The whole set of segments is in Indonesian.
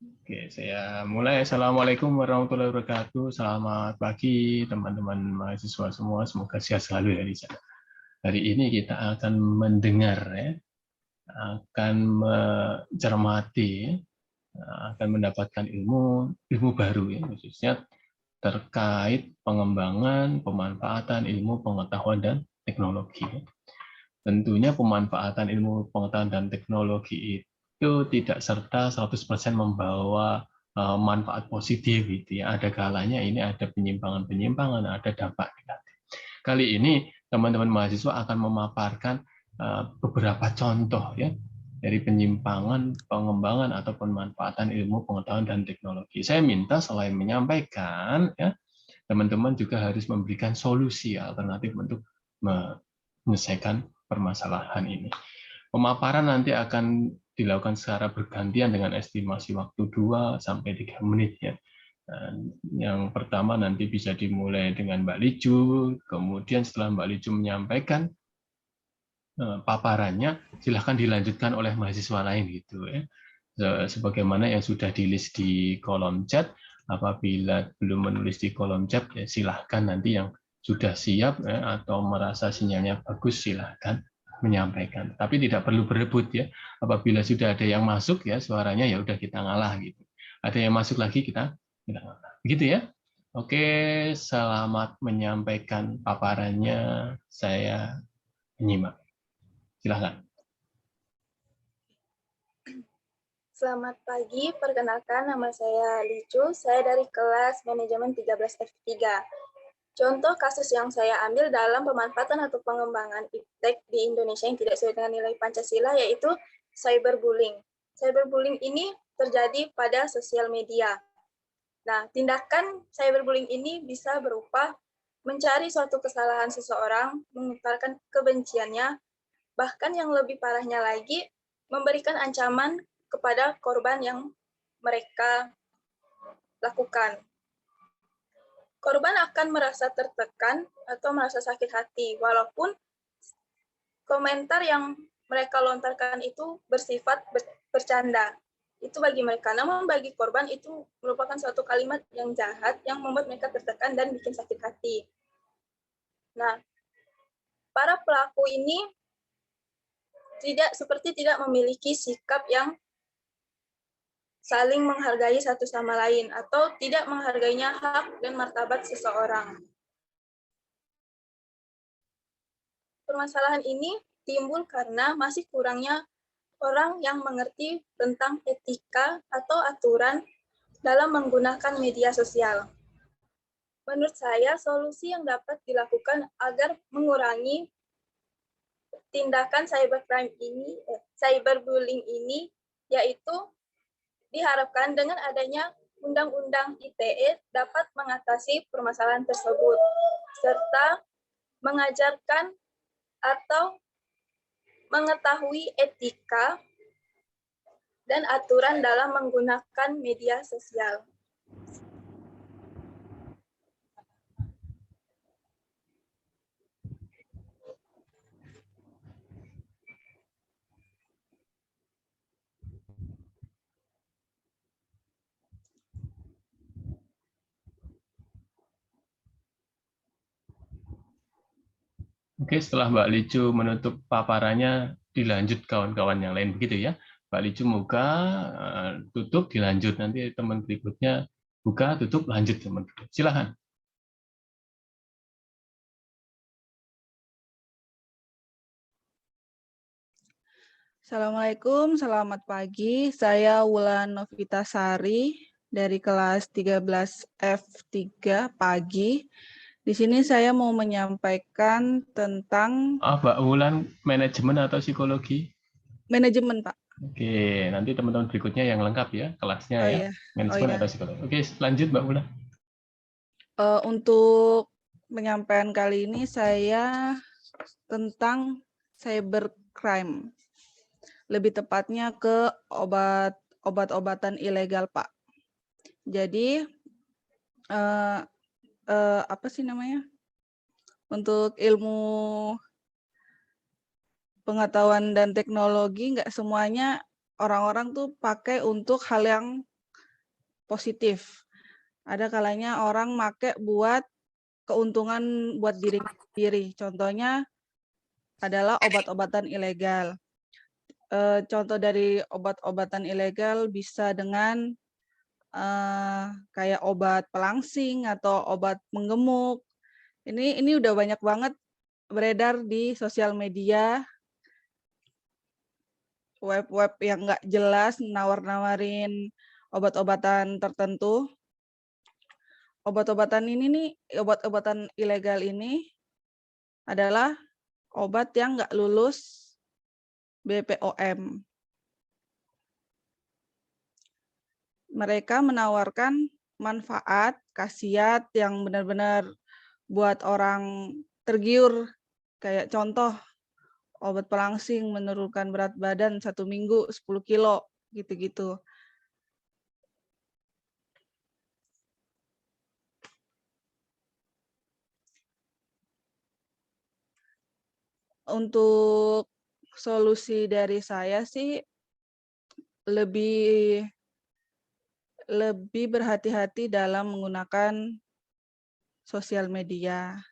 Oke, saya mulai. Assalamualaikum warahmatullahi wabarakatuh. Selamat pagi teman-teman mahasiswa semua. Semoga sehat selalu ya di sana. Hari ini kita akan mendengar ya, akan mencermati, ya, akan mendapatkan ilmu baru ya, khususnya terkait pengembangan, pemanfaatan ilmu pengetahuan dan teknologi. Tentunya pemanfaatan ilmu pengetahuan dan teknologi itu tidak serta 100% membawa manfaat positif gitu ya. Ada kalanya ini ada penyimpangan-penyimpangan, ada dampak negatif. Kali ini teman-teman mahasiswa akan memaparkan beberapa contoh ya dari penyimpangan, pengembangan atau pemanfaatan ilmu pengetahuan dan teknologi. Saya minta selain menyampaikan ya, teman-teman juga harus memberikan solusi alternatif untuk menyelesaikan permasalahan ini. Pemaparan nanti akan dilakukan secara bergantian dengan estimasi waktu 2 sampai 3 menit ya. Dan yang pertama nanti bisa dimulai dengan Mbak Licu, kemudian setelah Mbak Licu menyampaikan paparannya, silahkan dilanjutkan oleh mahasiswa lain gitu ya. Sebagaimana yang sudah di-list di kolom chat, apabila belum menulis di kolom chat, ya silahkan nanti yang sudah siap ya, atau merasa sinyalnya bagus, silahkan menyampaikan. Tapi tidak perlu berebut ya. Apabila sudah ada yang masuk ya suaranya, ya udah kita ngalah gitu. Ada yang masuk lagi kita ngalah. Begitu ya. Oke, selamat menyampaikan paparannya. Saya menyimak. Silahkan. Selamat pagi, perkenalkan nama saya Licu, saya dari kelas manajemen 13F3. Contoh kasus yang saya ambil dalam pemanfaatan atau pengembangan iptek di Indonesia yang tidak sesuai dengan nilai Pancasila yaitu cyberbullying. Cyberbullying ini terjadi pada sosial media. Nah, tindakan cyberbullying ini bisa berupa mencari suatu kesalahan seseorang, mengutarakan kebenciannya, bahkan yang lebih parahnya lagi, memberikan ancaman kepada korban yang mereka lakukan. Korban akan merasa tertekan atau merasa sakit hati, walaupun komentar yang mereka lontarkan itu bersifat bercanda. Itu bagi mereka. Namun bagi korban itu merupakan suatu kalimat yang jahat yang membuat mereka tertekan dan bikin sakit hati. Nah, para pelaku ini tidak memiliki sikap yang saling menghargai satu sama lain atau tidak menghargainya hak dan martabat seseorang. Permasalahan ini timbul karena masih kurangnya orang yang mengerti tentang etika atau aturan dalam menggunakan media sosial. Menurut saya, solusi yang dapat dilakukan agar mengurangi tindakan cyberbullying ini, yaitu diharapkan dengan adanya Undang-Undang ITE dapat mengatasi permasalahan tersebut, serta mengajarkan atau mengetahui etika dan aturan dalam menggunakan media sosial. Oke, setelah Mbak Licu menutup paparannya, dilanjut kawan-kawan yang lain begitu ya. Mbak Licu buka, tutup, dilanjut. Nanti teman berikutnya buka, tutup, lanjut teman berikutnya. Silakan. Assalamualaikum, selamat pagi. Saya Wulan Novitasari dari kelas 13F3 pagi. Di sini saya mau menyampaikan tentang Mbak Wulan, manajemen atau psikologi? manajemen, Pak. Oke, nanti teman-teman berikutnya yang lengkap ya, kelasnya Oh ya. iya. Manajemen atau psikologi. Oke, lanjut Mbak Wulan. Untuk penyampaian kali ini saya tentang cybercrime. Lebih tepatnya ke obat-obatan ilegal, Pak. Jadi apa sih namanya? Untuk ilmu pengetahuan dan teknologi nggak semuanya orang-orang tuh pakai untuk hal yang positif. Ada kalanya orang make buat keuntungan buat diri sendiri. Contohnya adalah obat-obatan ilegal. Contoh dari obat-obatan ilegal bisa dengan kayak obat pelangsing atau obat menggemuk. Ini udah banyak banget beredar di sosial media, web-web yang nggak jelas nawar-nawarin obat-obatan tertentu. Obat-obatan ini nih, obat-obatan ilegal ini adalah obat yang nggak lulus BPOM. Mereka menawarkan manfaat, khasiat yang benar-benar buat orang tergiur. Kayak contoh, obat pelangsing menurunkan berat badan 1 minggu 10 kilo, gitu-gitu. Untuk solusi dari saya sih lebih berhati-hati dalam menggunakan sosial media.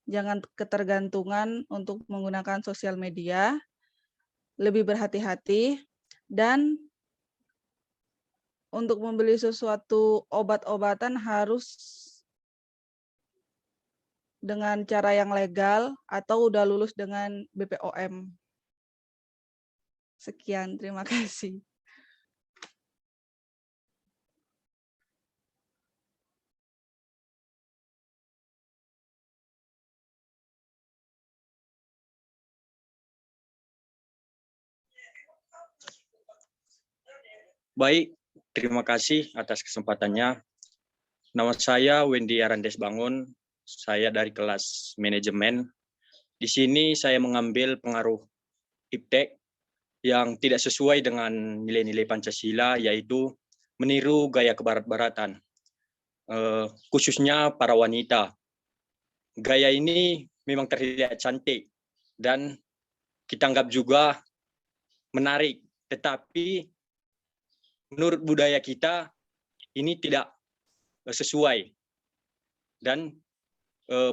Jangan ketergantungan untuk menggunakan sosial media, lebih berhati-hati, dan untuk membeli sesuatu obat-obatan harus dengan cara yang legal atau udah lulus dengan BPOM. Sekian, terima kasih. Baik, terima kasih atas kesempatannya. Nama saya Wendy Arandes Bangun, saya dari kelas manajemen. Di sini saya mengambil pengaruh iptek yang tidak sesuai dengan nilai-nilai Pancasila, yaitu meniru gaya kebarat-baratan, khususnya para wanita. Gaya ini memang terlihat cantik dan kita anggap juga menarik, tetapi menurut budaya kita ini tidak sesuai, dan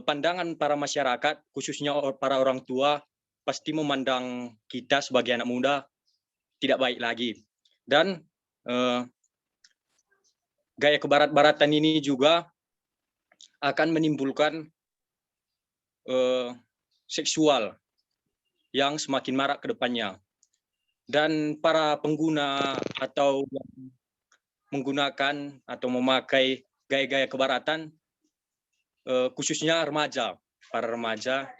pandangan para masyarakat khususnya para orang tua pasti memandang kita sebagai anak muda tidak baik lagi, dan gaya kebarat-baratan ini juga akan menimbulkan seksual yang semakin marak ke depannya. Dan para pengguna atau menggunakan atau memakai gaya-gaya kebaratan, khususnya remaja, para remaja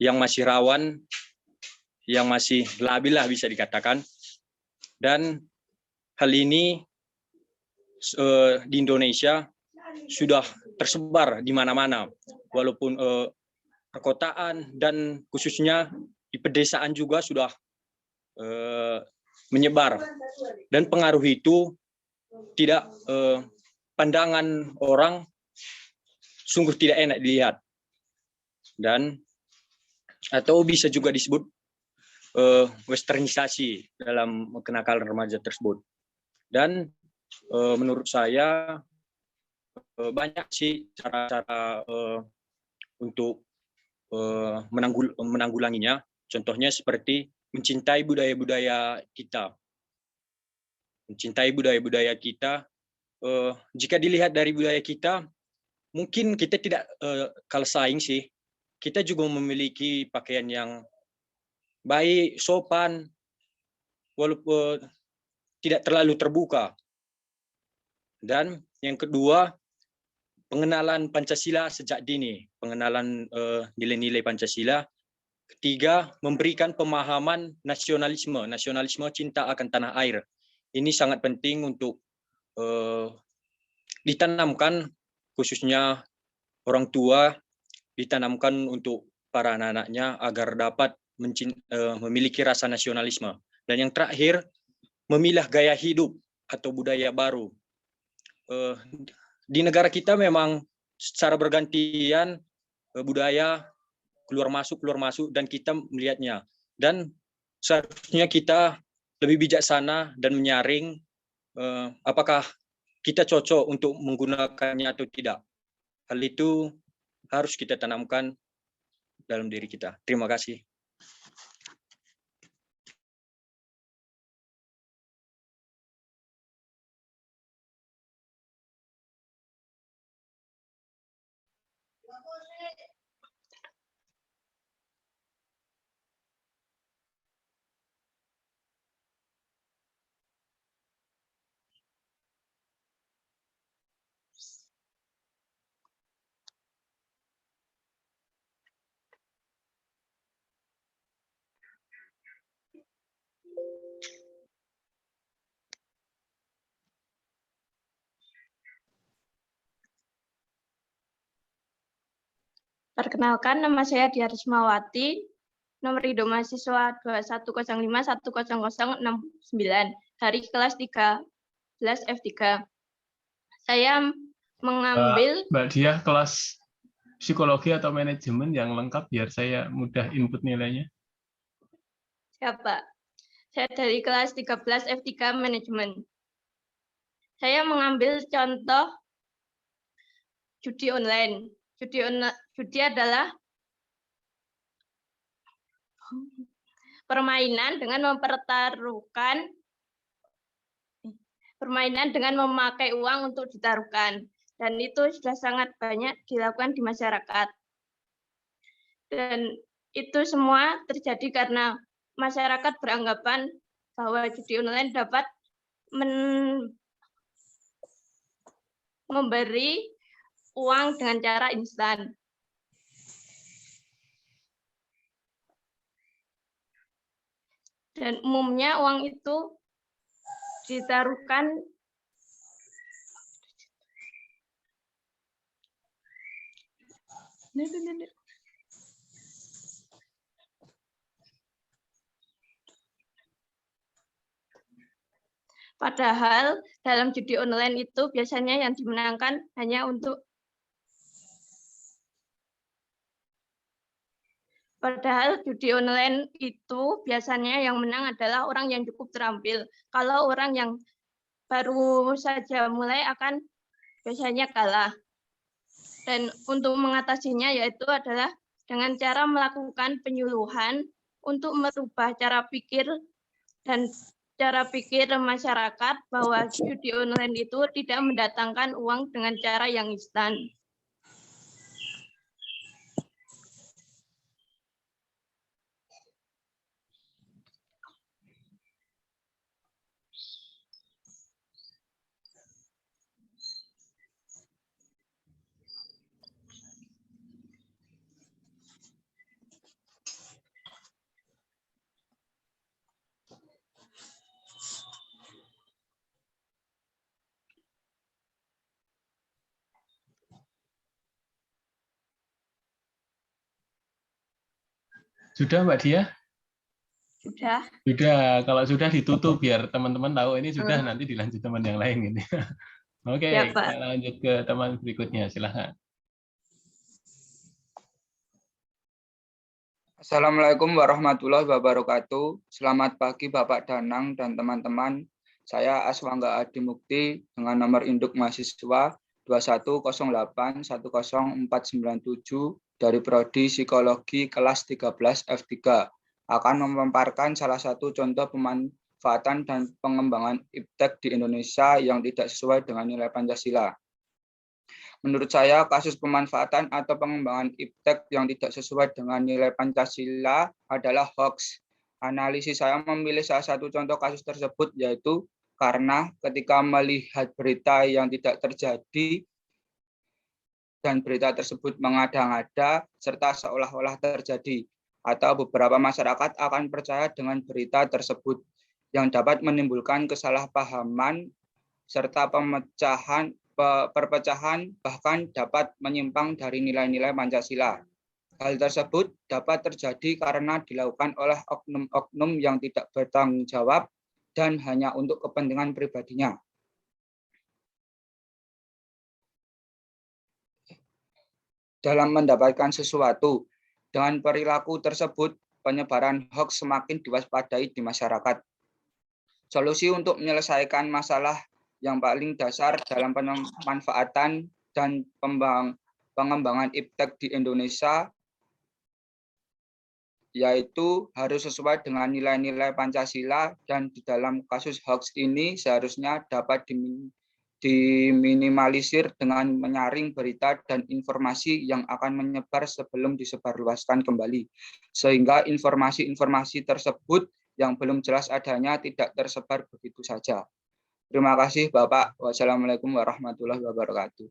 yang masih rawan, yang masih labil lah bisa dikatakan. Dan hal ini di Indonesia sudah tersebar di mana-mana, walaupun perkotaan dan khususnya di pedesaan juga sudah menyebar, dan pengaruh itu tidak pandangan orang sungguh tidak enak dilihat, dan atau bisa juga disebut westernisasi dalam kenakalan remaja tersebut. Dan menurut saya banyak sih cara-cara untuk menanggulanginya. Contohnya seperti mencintai budaya-budaya kita. Mencintai budaya-budaya kita. Jika dilihat dari budaya kita, mungkin kita tidak kalah saing sih. Kita juga memiliki pakaian yang baik, sopan, walaupun tidak terlalu terbuka. Dan yang kedua, pengenalan Pancasila sejak dini, pengenalan nilai-nilai Pancasila. Ketiga, memberikan pemahaman nasionalisme cinta akan tanah air. Ini sangat penting untuk ditanamkan, khususnya orang tua, ditanamkan untuk para anak-anaknya agar dapat memiliki rasa nasionalisme. Dan yang terakhir, memilah gaya hidup atau budaya baru. Di negara kita memang secara bergantian budaya keluar masuk, dan kita melihatnya. Dan seharusnya kita lebih bijaksana dan menyaring apakah kita cocok untuk menggunakannya atau tidak. Hal itu harus kita tanamkan dalam diri kita. Terima kasih. Perkenalkan, nama saya Diah Rismawati, nomor induk mahasiswa 2105100069, dari kelas 13 F3. Saya mengambil Mbak Diah, kelas psikologi atau manajemen yang lengkap biar saya mudah input nilainya. siapa? Saya dari kelas 13 F3 manajemen. Saya mengambil contoh judi online. Judi adalah permainan dengan memakai uang untuk ditaruhkan, dan itu sudah sangat banyak dilakukan di masyarakat. Dan itu semua terjadi karena masyarakat beranggapan bahwa judi online dapat memberi uang dengan cara instan. Dan umumnya uang itu ditaruhkan padahal dalam judi online itu biasanya yang dimenangkan hanya untuk Padahal judi online itu biasanya yang menang adalah orang yang cukup terampil. Kalau orang yang baru saja mulai akan biasanya kalah. Dan untuk mengatasinya yaitu adalah dengan cara melakukan penyuluhan untuk merubah cara pikir masyarakat bahwa judi online itu tidak mendatangkan uang dengan cara yang instan. Sudah Mbak Diah? Sudah. Sudah, kalau sudah ditutup biar teman-teman tahu ini sudah, nanti dilanjut teman yang lain ini. Oke, Ya, Pak. kita lanjut ke teman berikutnya, silahkan. Assalamualaikum warahmatullahi wabarakatuh. Selamat pagi Bapak Danang dan teman-teman. Saya Aswangga Adi Mukti dengan nomor induk mahasiswa 2108100497 dari Prodi Psikologi kelas 13 F3 akan memaparkan salah satu contoh pemanfaatan dan pengembangan iptek di Indonesia yang tidak sesuai dengan nilai Pancasila. Menurut saya, kasus pemanfaatan atau pengembangan iptek yang tidak sesuai dengan nilai Pancasila adalah hoax. Analisis saya memilih salah satu contoh kasus tersebut yaitu karena ketika melihat berita yang tidak terjadi dan berita tersebut mengada-ngada serta seolah-olah terjadi, atau beberapa masyarakat akan percaya dengan berita tersebut yang dapat menimbulkan kesalahpahaman serta perpecahan bahkan dapat menyimpang dari nilai-nilai Pancasila. Hal tersebut dapat terjadi karena dilakukan oleh oknum-oknum yang tidak bertanggung jawab dan hanya untuk kepentingan pribadinya. Dalam mendapatkan sesuatu, dengan perilaku tersebut, penyebaran hoax semakin diwaspadai di masyarakat. Solusi untuk menyelesaikan masalah yang paling dasar dalam pemanfaatan dan pengembangan iptek di Indonesia, yaitu harus sesuai dengan nilai-nilai Pancasila, dan di dalam kasus hoax ini seharusnya dapat diminimalisir dengan menyaring berita dan informasi yang akan menyebar sebelum disebarluaskan kembali, sehingga informasi-informasi tersebut yang belum jelas adanya tidak tersebar begitu saja. Terima kasih Bapak. Wassalamualaikum warahmatullahi wabarakatuh.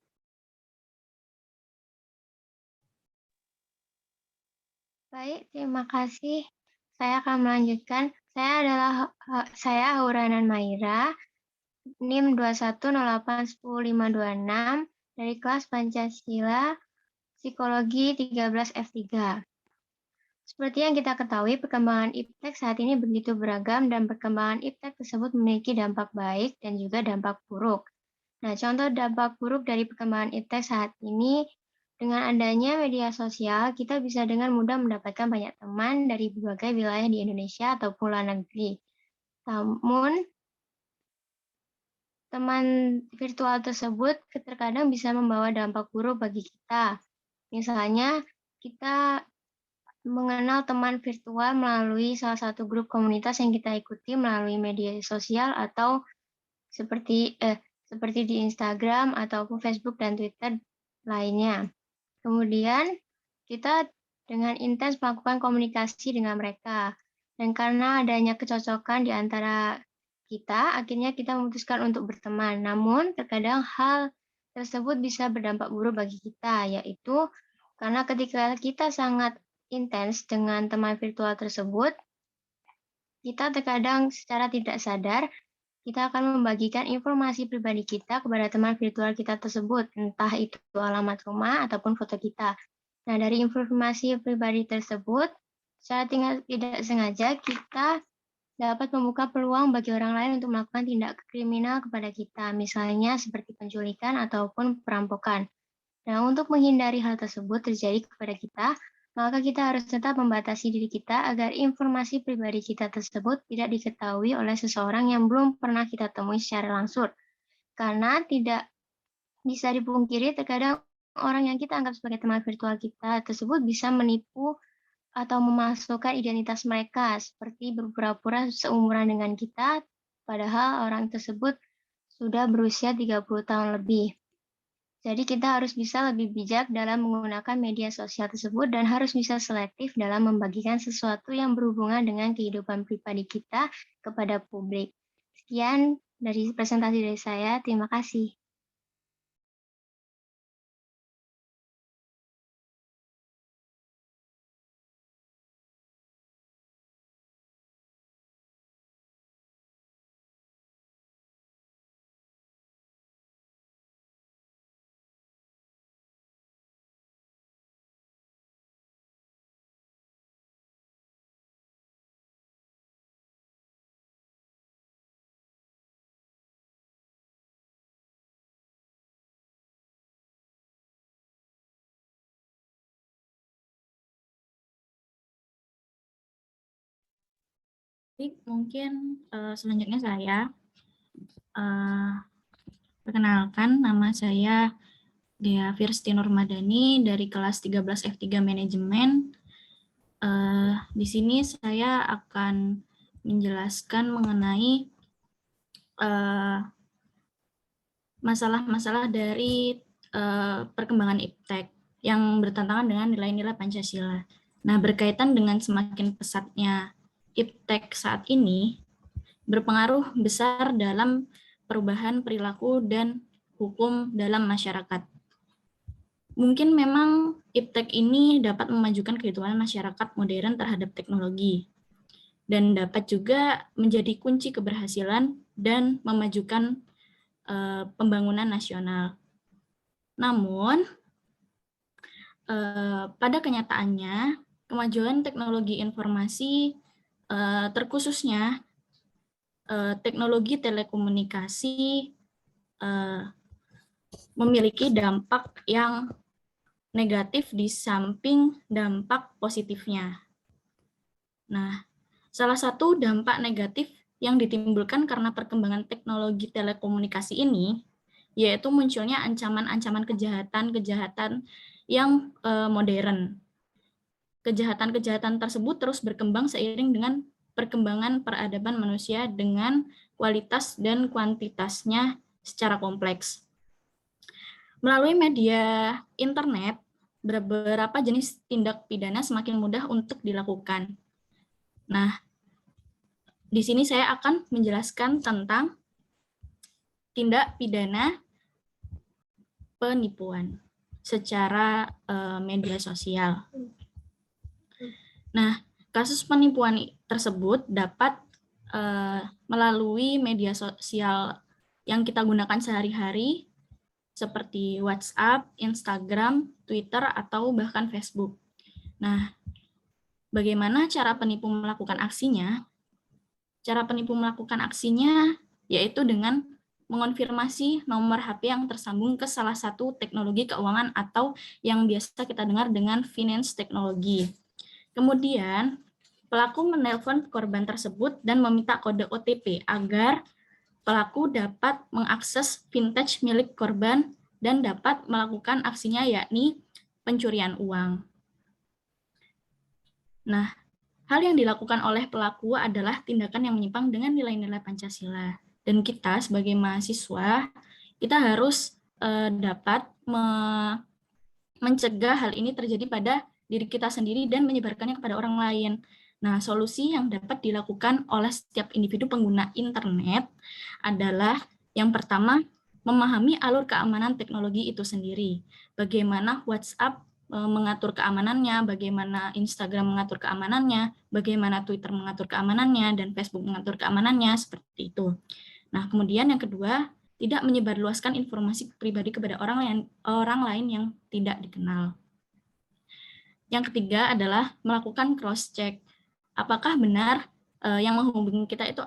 Baik, terima kasih. Saya akan melanjutkan. Saya Hauranan Maira, NIM 210810526 dari kelas Pancasila Psikologi 13 F3. Seperti yang kita ketahui, perkembangan iptek saat ini begitu beragam dan perkembangan iptek tersebut memiliki dampak baik dan juga dampak buruk. Nah, contoh dampak buruk dari perkembangan iptek saat ini, dengan adanya media sosial, kita bisa dengan mudah mendapatkan banyak teman dari berbagai wilayah di Indonesia ataupun luar negeri. Namun, teman virtual tersebut terkadang bisa membawa dampak buruk bagi kita. Misalnya, kita mengenal teman virtual melalui salah satu grup komunitas yang kita ikuti melalui media sosial atau seperti di Instagram ataupun Facebook dan Twitter lainnya. Kemudian kita dengan intens melakukan komunikasi dengan mereka, dan karena adanya kecocokan di antara kita, akhirnya kita memutuskan untuk berteman. Namun terkadang hal tersebut bisa berdampak buruk bagi kita, yaitu karena ketika kita sangat intens dengan teman virtual tersebut, kita terkadang secara tidak sadar kita akan membagikan informasi pribadi kita kepada teman virtual kita tersebut, entah itu alamat rumah ataupun foto kita. Nah, dari informasi pribadi tersebut, secara tidak sengaja kita dapat membuka peluang bagi orang lain untuk melakukan tindak kriminal kepada kita, misalnya seperti penculikan ataupun perampokan. Nah, untuk menghindari hal tersebut terjadi kepada kita, maka kita harus tetap membatasi diri kita agar informasi pribadi kita tersebut tidak diketahui oleh seseorang yang belum pernah kita temui secara langsung. Karena tidak bisa dipungkiri, terkadang orang yang kita anggap sebagai teman virtual kita tersebut bisa menipu atau memasukkan identitas mereka, seperti berpura-pura seumuran dengan kita, padahal orang tersebut sudah berusia 30 tahun lebih. Jadi kita harus bisa lebih bijak dalam menggunakan media sosial tersebut dan harus bisa selektif dalam membagikan sesuatu yang berhubungan dengan kehidupan pribadi kita kepada publik. Sekian dari presentasi dari saya. Terima kasih. Mungkin selanjutnya saya perkenalkan, nama saya Dea Firsti Nurmadani dari kelas 13 F3 Manajemen. Di sini saya akan menjelaskan mengenai masalah-masalah dari perkembangan iptek yang bertentangan dengan nilai-nilai Pancasila. Nah, berkaitan dengan semakin pesatnya iptek saat ini berpengaruh besar dalam perubahan perilaku dan hukum dalam masyarakat. Mungkin memang iptek ini dapat memajukan kehidupan masyarakat modern terhadap teknologi dan dapat juga menjadi kunci keberhasilan dan memajukan pembangunan nasional. Namun, pada kenyataannya, kemajuan teknologi informasi terkhususnya teknologi telekomunikasi memiliki dampak yang negatif di samping dampak positifnya. Nah, salah satu dampak negatif yang ditimbulkan karena perkembangan teknologi telekomunikasi ini, yaitu munculnya ancaman-ancaman kejahatan-kejahatan yang modern. Kejahatan-kejahatan tersebut terus berkembang seiring dengan perkembangan peradaban manusia dengan kualitas dan kuantitasnya secara kompleks. Melalui media internet, beberapa jenis tindak pidana semakin mudah untuk dilakukan. Nah, di sini saya akan menjelaskan tentang tindak pidana penipuan secara media sosial. Nah, kasus penipuan tersebut dapat melalui media sosial yang kita gunakan sehari-hari, seperti WhatsApp, Instagram, Twitter, atau bahkan Facebook. Nah, bagaimana cara penipu melakukan aksinya? Cara penipu melakukan aksinya yaitu dengan mengonfirmasi nomor HP yang tersambung ke salah satu teknologi keuangan atau yang biasa kita dengar dengan finance technology. Kemudian, pelaku menelpon korban tersebut dan meminta kode OTP agar pelaku dapat mengakses vintage milik korban dan dapat melakukan aksinya, yakni pencurian uang. Nah, hal yang dilakukan oleh pelaku adalah tindakan yang menyimpang dengan nilai-nilai Pancasila. Dan kita sebagai mahasiswa, kita harus dapat mencegah hal ini terjadi pada diri kita sendiri dan menyebarkannya kepada orang lain. Nah, solusi yang dapat dilakukan oleh setiap individu pengguna internet adalah yang pertama, memahami alur keamanan teknologi itu sendiri. Bagaimana WhatsApp mengatur keamanannya, bagaimana Instagram mengatur keamanannya, bagaimana Twitter mengatur keamanannya, dan Facebook mengatur keamanannya, seperti itu. Nah, kemudian yang kedua, tidak menyebarluaskan informasi pribadi kepada orang lain yang tidak dikenal. Yang ketiga adalah melakukan cross-check. Apakah benar yang menghubungi kita itu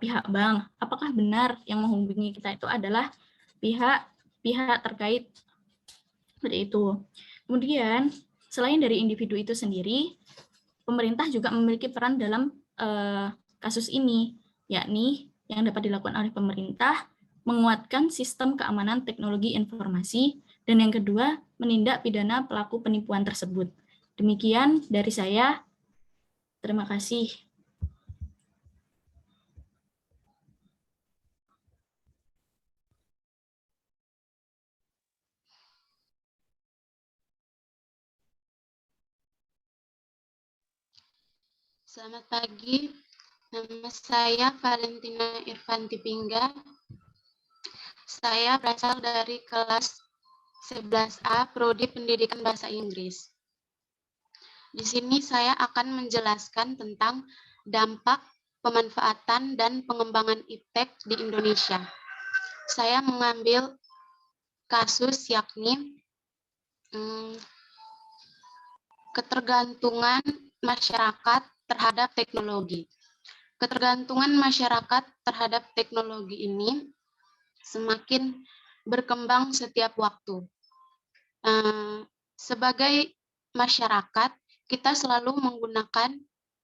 pihak bank? Apakah benar yang menghubungi kita itu adalah pihak terkait? Seperti itu. Kemudian, selain dari individu itu sendiri, pemerintah juga memiliki peran dalam kasus ini, yakni yang dapat dilakukan oleh pemerintah, menguatkan sistem keamanan teknologi informasi, dan yang kedua, menindak pidana pelaku penipuan tersebut. Demikian dari saya. Terima kasih. Selamat pagi, nama saya Valentina Irfanti Pingga. Saya berasal dari kelas 11A, Prodi Pendidikan Bahasa Inggris. Di sini saya akan menjelaskan tentang dampak pemanfaatan dan pengembangan iptek di Indonesia. Saya mengambil kasus yakni ketergantungan masyarakat terhadap teknologi. Ketergantungan masyarakat terhadap teknologi ini semakin berkembang setiap waktu. Sebagai masyarakat, kita selalu menggunakan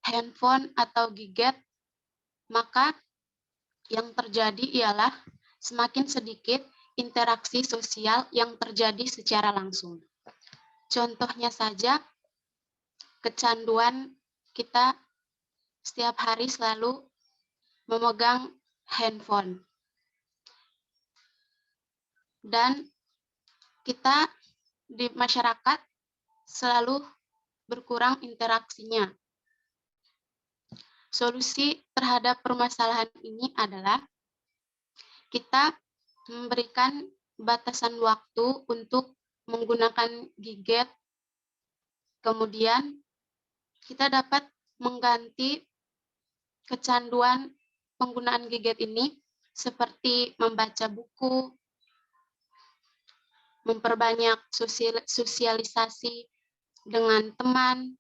handphone atau gadget, maka yang terjadi ialah semakin sedikit interaksi sosial yang terjadi secara langsung. Contohnya saja, kecanduan kita setiap hari selalu memegang handphone. Dan kita di masyarakat selalu berkurang interaksinya. Solusi terhadap permasalahan ini adalah kita memberikan batasan waktu untuk menggunakan gadget. Kemudian kita dapat mengganti kecanduan penggunaan gadget ini seperti membaca buku, memperbanyak sosialisasi dengan teman,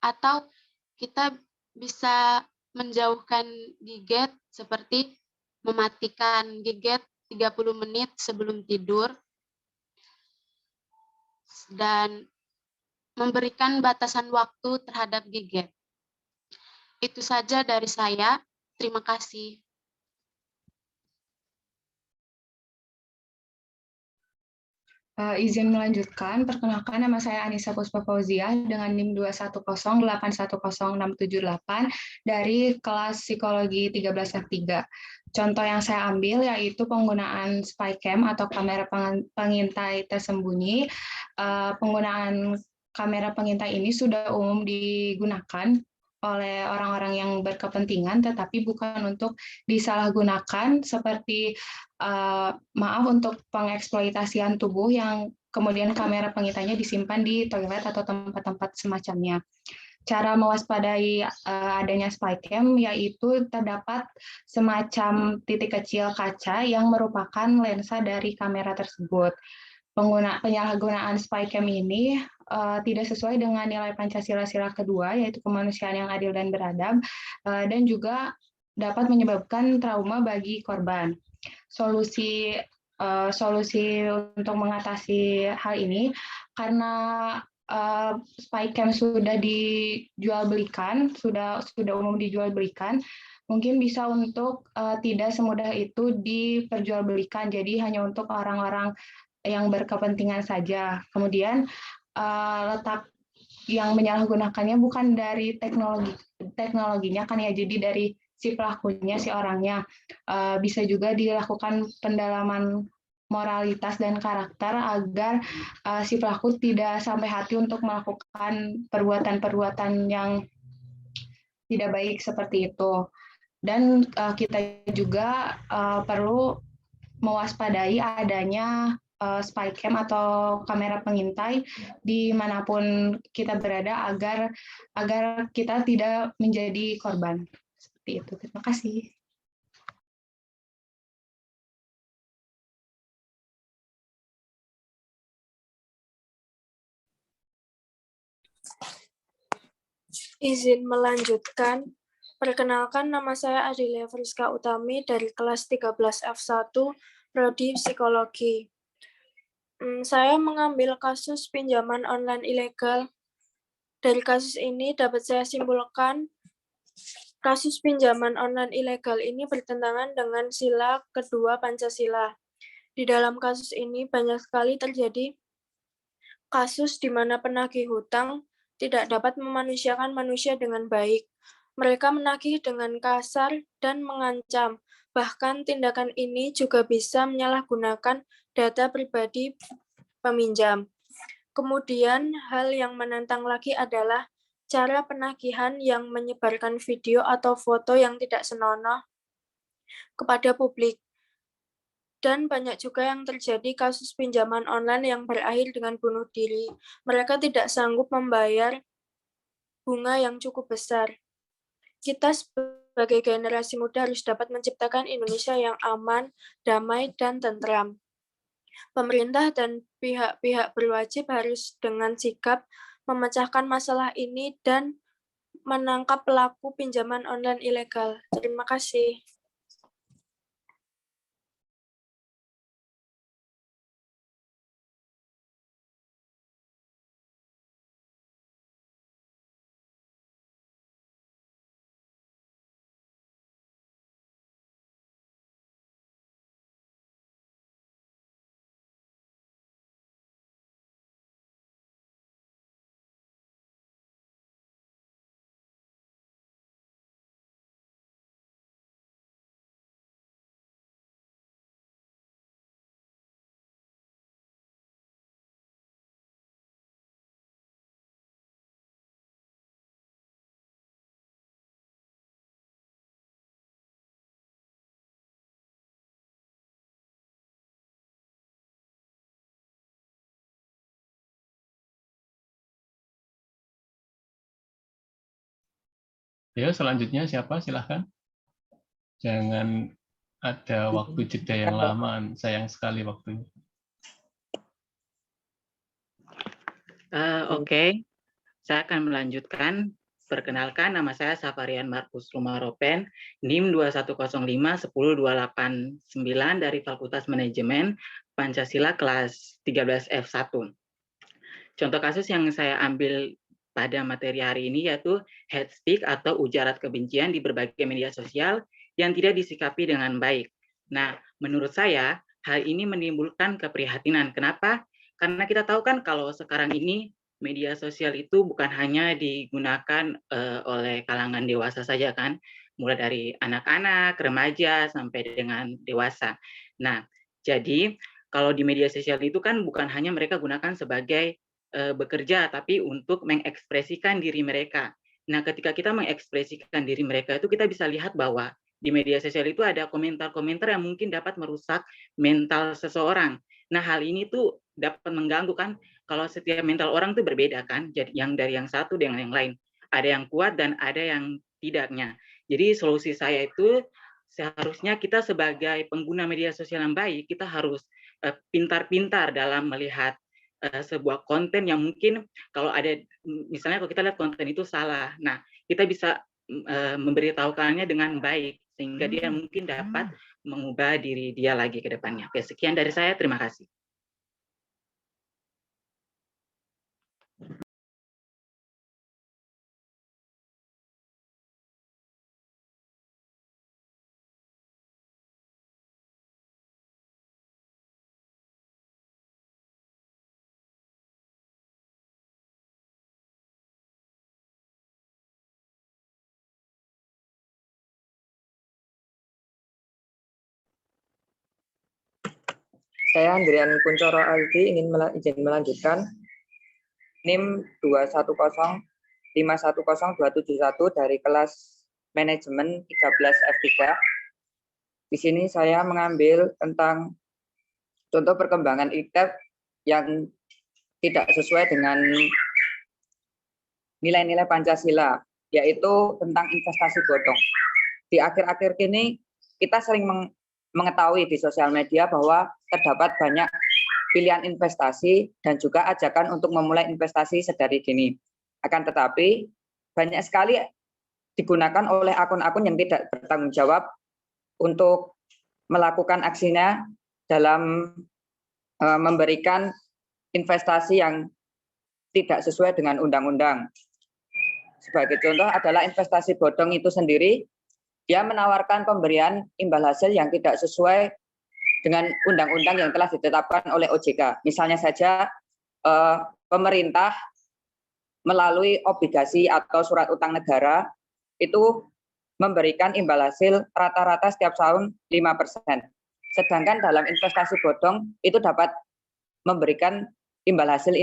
atau kita bisa menjauhkan gadget seperti mematikan gadget 30 menit sebelum tidur dan memberikan batasan waktu terhadap gadget. Itu saja dari saya. Terima kasih. Izin melanjutkan, perkenalkan nama saya Anissa Puspa Fauziah dengan NIM 210810678 dari kelas Psikologi 13F3. Contoh yang saya ambil yaitu penggunaan spycam atau kamera pengintai tersembunyi. Penggunaan kamera pengintai ini sudah umum digunakan oleh orang-orang yang berkepentingan, tetapi bukan untuk disalahgunakan seperti maaf untuk pengeksploitasian tubuh yang kemudian kamera pengintainya disimpan di toilet atau tempat-tempat semacamnya. Cara mewaspadai adanya spycam yaitu terdapat semacam titik kecil kaca yang merupakan lensa dari kamera tersebut. Penyalahgunaan spycam ini tidak sesuai dengan nilai Pancasila sila kedua, yaitu kemanusiaan yang adil dan beradab, dan juga dapat menyebabkan trauma bagi korban. Solusi untuk mengatasi hal ini, karena spycam sudah dijual belikan, sudah umum dijual belikan, mungkin bisa untuk tidak semudah itu diperjualbelikan, jadi hanya untuk orang-orang yang berkepentingan saja. Kemudian letak yang menyalahgunakannya bukan dari teknologinya kan ya, jadi dari si pelakunya, si orangnya. Bisa juga dilakukan pendalaman moralitas dan karakter agar si pelaku tidak sampai hati untuk melakukan perbuatan-perbuatan yang tidak baik seperti itu. Dan kita juga perlu mewaspadai adanya spycam atau kamera pengintai dimanapun kita berada agar kita tidak menjadi korban. Seperti itu. Terima kasih. Izin melanjutkan. Perkenalkan, nama saya Adilia Friska Utami dari kelas 13F1 Prodi Psikologi. Saya mengambil kasus pinjaman online ilegal. Dari kasus ini dapat saya simpulkan, kasus pinjaman online ilegal ini bertentangan dengan sila kedua Pancasila. Di dalam kasus ini banyak sekali terjadi kasus di mana penagih hutang tidak dapat memanusiakan manusia dengan baik. Mereka menagih dengan kasar dan mengancam. Bahkan tindakan ini juga bisa menyalahgunakan data pribadi peminjam. Kemudian hal yang menantang lagi adalah cara penagihan yang menyebarkan video atau foto yang tidak senonoh kepada publik. Dan banyak juga yang terjadi kasus pinjaman online yang berakhir dengan bunuh diri. Mereka tidak sanggup membayar bunga yang cukup besar. Kita sebagai generasi muda harus dapat menciptakan Indonesia yang aman, damai, dan tentram. Pemerintah dan pihak-pihak berwajib harus dengan sigap memecahkan masalah ini dan menangkap pelaku pinjaman online ilegal. Terima kasih. Ya, selanjutnya siapa? Silahkan. Jangan ada waktu jeda yang lama, sayang sekali waktunya. Oke, saya akan melanjutkan. Perkenalkan, nama saya Safarian Markus Rumaropen, NIM 210510289 dari Fakultas Manajemen Pancasila kelas 13F1. Contoh kasus yang saya ambil pada materi hari ini, yaitu hate speech atau ujaran kebencian di berbagai media sosial yang tidak disikapi dengan baik. Nah, menurut saya hal ini menimbulkan keprihatinan. Kenapa? Karena kita tahu kan kalau sekarang ini media sosial itu bukan hanya digunakan oleh kalangan dewasa saja kan, mulai dari anak-anak, remaja, sampai dengan dewasa. Nah, jadi kalau di media sosial itu kan bukan hanya mereka gunakan sebagai bekerja, tapi untuk mengekspresikan diri mereka. Nah, ketika kita mengekspresikan diri mereka itu kita bisa lihat bahwa di media sosial itu ada komentar-komentar yang mungkin dapat merusak mental seseorang. Nah, hal ini tuh dapat mengganggu kan, kalau setiap mental orang tuh berbeda kan, jadi yang dari yang satu dengan yang lain. Ada yang kuat dan ada yang tidaknya. Jadi solusi saya itu seharusnya kita sebagai pengguna media sosial yang baik, kita harus pintar-pintar dalam melihat sebuah konten yang mungkin kalau ada, misalnya kalau kita lihat konten itu salah, nah kita bisa memberitahukannya dengan baik sehingga dia mungkin dapat mengubah diri dia lagi ke depannya. Oke, sekian dari saya, terima kasih. Saya Andrian Kuncoro Aldi izin melanjutkan NIM 210510271 dari kelas manajemen 13 F3. Di sini saya mengambil tentang contoh perkembangan IPTEK yang tidak sesuai dengan nilai-nilai Pancasila, yaitu tentang investasi bodong. Di akhir-akhir ini kita sering mengetahui di sosial media bahwa terdapat banyak pilihan investasi dan juga ajakan untuk memulai investasi sedari dini. Akan tetapi banyak sekali digunakan oleh akun-akun yang tidak bertanggung jawab untuk melakukan aksinya dalam memberikan investasi yang tidak sesuai dengan undang-undang. Sebagai contoh adalah investasi bodong itu sendiri, dia menawarkan pemberian imbal hasil yang tidak sesuai dengan undang-undang yang telah ditetapkan oleh OJK. Misalnya saja pemerintah melalui obligasi atau surat utang negara itu memberikan imbal hasil rata-rata setiap tahun 5%. Sedangkan dalam investasi bodong itu dapat memberikan imbal hasil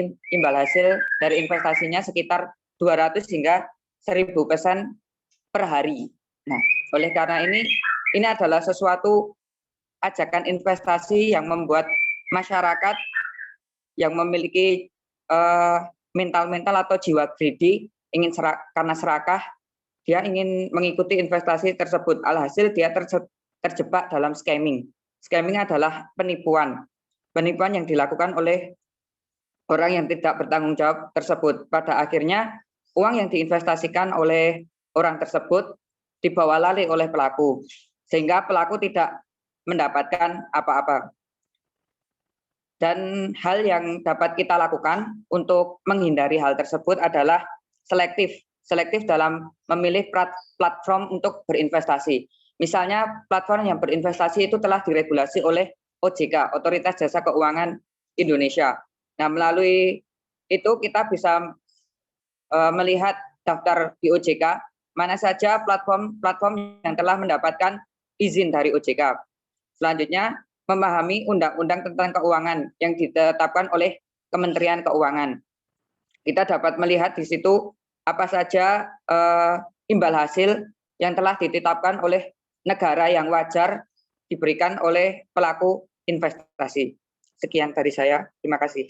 dari investasinya sekitar 200 hingga 1000% per hari. Nah, oleh karena ini adalah sesuatu ajakan investasi yang membuat masyarakat yang memiliki mental atau jiwa greedy, ingin karena serakah, dia ingin mengikuti investasi tersebut. Alhasil dia terjebak dalam scamming. Scamming adalah penipuan yang dilakukan oleh orang yang tidak bertanggung jawab tersebut. Pada akhirnya uang yang diinvestasikan oleh orang tersebut dibawa lari oleh pelaku, sehingga pelaku tidak mendapatkan apa-apa. Dan hal yang dapat kita lakukan untuk menghindari hal tersebut adalah selektif dalam memilih platform untuk berinvestasi. Misalnya platform yang berinvestasi itu telah diregulasi oleh OJK, Otoritas Jasa Keuangan Indonesia. Nah, melalui itu kita bisa melihat daftar di OJK, mana saja platform yang telah mendapatkan izin dari OJK. Selanjutnya, memahami undang-undang tentang keuangan yang ditetapkan oleh Kementerian Keuangan. Kita dapat melihat di situ apa saja imbal hasil yang telah ditetapkan oleh negara yang wajar diberikan oleh pelaku investasi. Sekian dari saya. Terima kasih.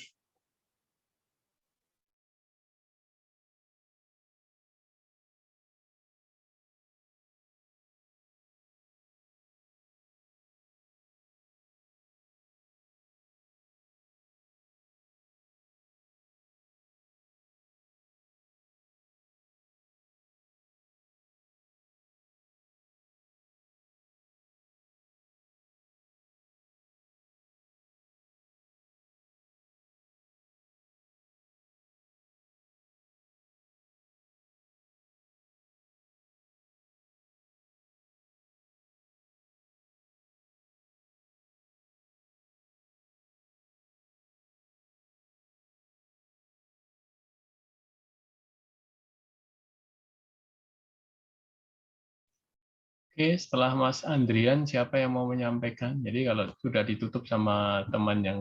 Oke, setelah Mas Andrian, siapa yang mau menyampaikan? Jadi kalau sudah ditutup sama teman yang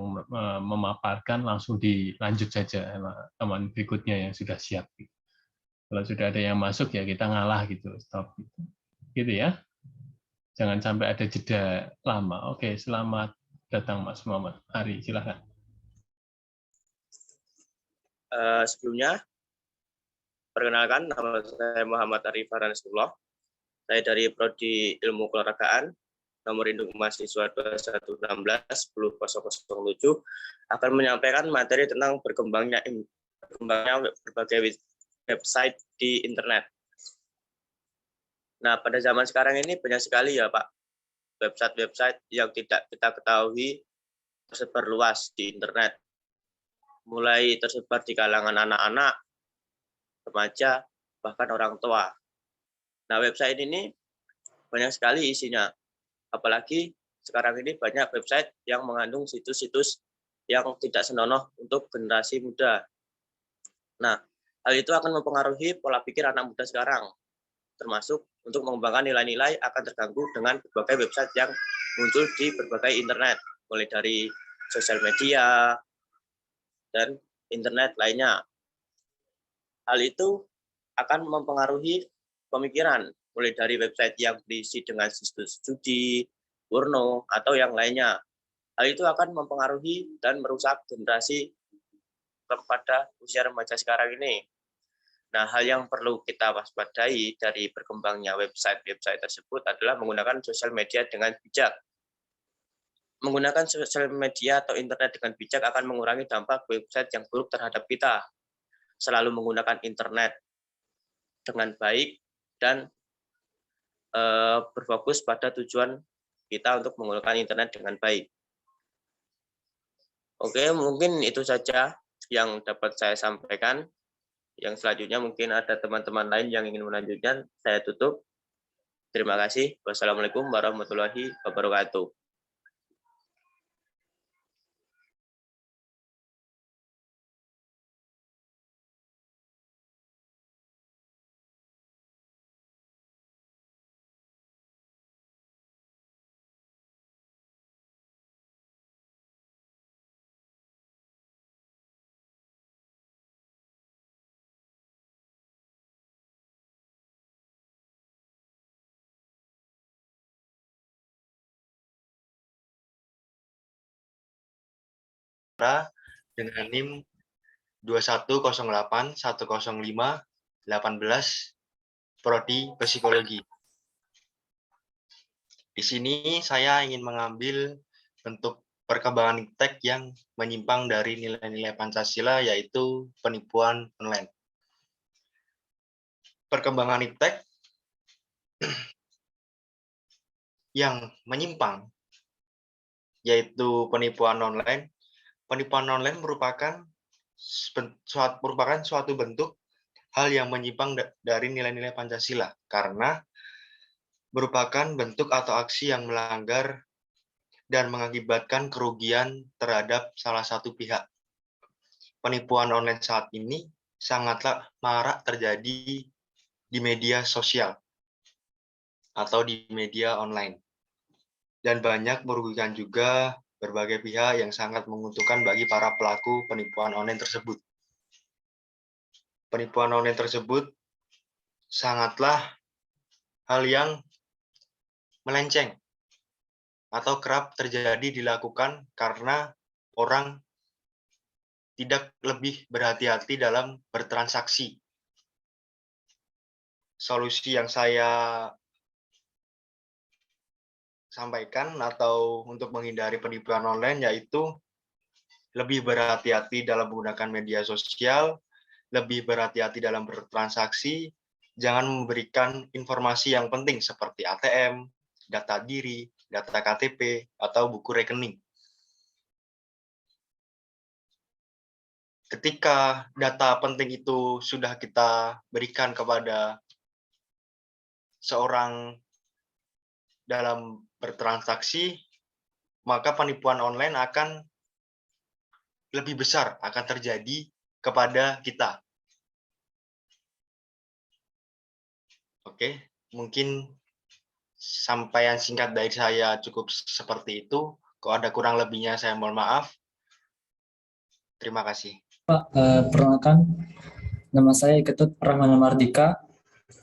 memaparkan, langsung dilanjut saja sama teman berikutnya yang sudah siap. Kalau sudah ada yang masuk, ya kita ngalah gitu, stop. Gitu ya. Jangan sampai ada jeda lama. Oke, selamat datang Mas Muhammad. Ari, silakan. Sebelumnya, perkenalkan, nama saya Muhammad Arif Farhansullah. Saya dari Prodi Ilmu Keolahragaan, nomor induk mahasiswa 2116-1007, akan menyampaikan materi tentang berkembangnya berbagai website di internet. Nah, pada zaman sekarang ini banyak sekali ya Pak, website-website yang tidak kita ketahui tersebar luas di internet. Mulai tersebar di kalangan anak-anak, remaja, bahkan orang tua. Nah, website ini banyak sekali isinya. Apalagi sekarang ini banyak website yang mengandung situs-situs yang tidak senonoh untuk generasi muda. Nah, hal itu akan mempengaruhi pola pikir anak muda sekarang, termasuk untuk mengembangkan nilai-nilai akan terganggu dengan berbagai website yang muncul di berbagai internet, mulai dari sosial media dan internet lainnya. Hal itu akan mempengaruhi pemikiran, mulai dari website yang berisi dengan situs judi, porno, atau yang lainnya. Hal itu akan mempengaruhi dan merusak generasi pada usia remaja sekarang ini. Nah, hal yang perlu kita waspadai dari berkembangnya website-website tersebut adalah menggunakan sosial media dengan bijak. Menggunakan sosial media atau internet dengan bijak akan mengurangi dampak website yang buruk terhadap kita. Selalu menggunakan internet dengan baik dan berfokus pada tujuan kita untuk menggunakan internet dengan baik. Oke, mungkin itu saja yang dapat saya sampaikan. Yang selanjutnya mungkin ada teman-teman lain yang ingin melanjutkan. Saya tutup. Terima kasih. Wassalamualaikum warahmatullahi wabarakatuh. Dengan NIM 210810510518 Prodi Psikologi. Di sini saya ingin mengambil bentuk perkembangan iptek yang menyimpang dari nilai-nilai Pancasila, yaitu penipuan online. Perkembangan iptek yang menyimpang, yaitu penipuan online. Penipuan online merupakan suatu bentuk hal yang menyimpang dari nilai-nilai Pancasila, karena merupakan bentuk atau aksi yang melanggar dan mengakibatkan kerugian terhadap salah satu pihak. Penipuan online saat ini sangatlah marak terjadi di media sosial atau di media online, dan banyak merugikan juga berbagai pihak yang sangat menguntungkan bagi para pelaku penipuan online tersebut. Penipuan online tersebut sangatlah hal yang melenceng atau kerap terjadi dilakukan karena orang tidak lebih berhati-hati dalam bertransaksi. Solusi yang saya sampaikan atau untuk menghindari penipuan online yaitu lebih berhati-hati dalam menggunakan media sosial, lebih berhati-hati dalam bertransaksi, jangan memberikan informasi yang penting seperti ATM, data diri, data KTP, atau buku rekening. Ketika data penting itu sudah kita berikan kepada seorang dalam bertransaksi, maka penipuan online akan lebih besar akan terjadi kepada kita. Oke, mungkin sampaian singkat dari saya cukup seperti itu. Kalau ada kurang lebihnya saya mohon maaf. Terima kasih. Pak, perkenalkan, nama saya Ketut Rahmana Mardika,